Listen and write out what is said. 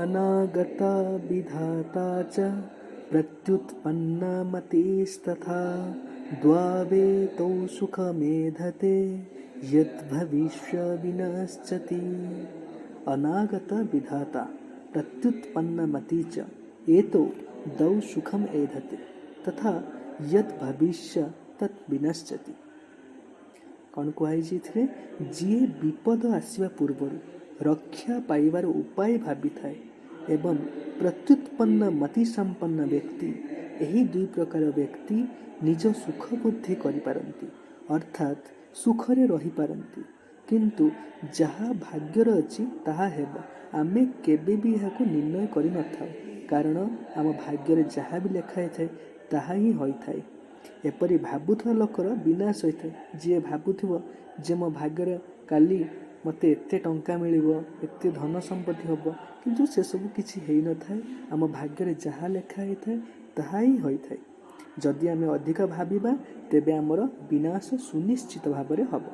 अनागता विधाता च प्रत्युत्पन्नमतिस्तथा द्वावेतौ सुखमेधते यद्भविष्य विनश्यति। अनागत विधाता प्रत्युत्पन्नमति च एतौ द्वौ सुखम एधते तथा यद्भविष्य तत् विनश्यति। कौन कहुई जी विपद आसवा पूर्व रक्षा पाइबार उपाय भावी थाए एवं प्रत्युत्पन्न मति संपन्न व्यक्ति यही दुई प्रकार व्यक्ति निज सुख बुद्धि करिपारंती अर्थात सुखरे रही पारंती किंतु जहाँ भाग्यर अच्छी ताहा हेब आमे केबे भी यहाकु निर्णय करि न थाउ कारण आम भाग्यर जहाँ भी लेखाई थाए ताहा ही होई थाए। एपरि भावुथवा लोकर विनाश होता है जी भावुथिव जे मो भाग्यर काली मते एते टंका मिलिबो एते धन संपत्ति हबो किंतु से सब किछि हेई न थाए आम भाग्यर जहाँ लेखा होई थाए ताहा ही होई थाए। जदि आमे अधिक भाबिबा तेबे आमर विनाश सुनिश्चित भाबरे हबो।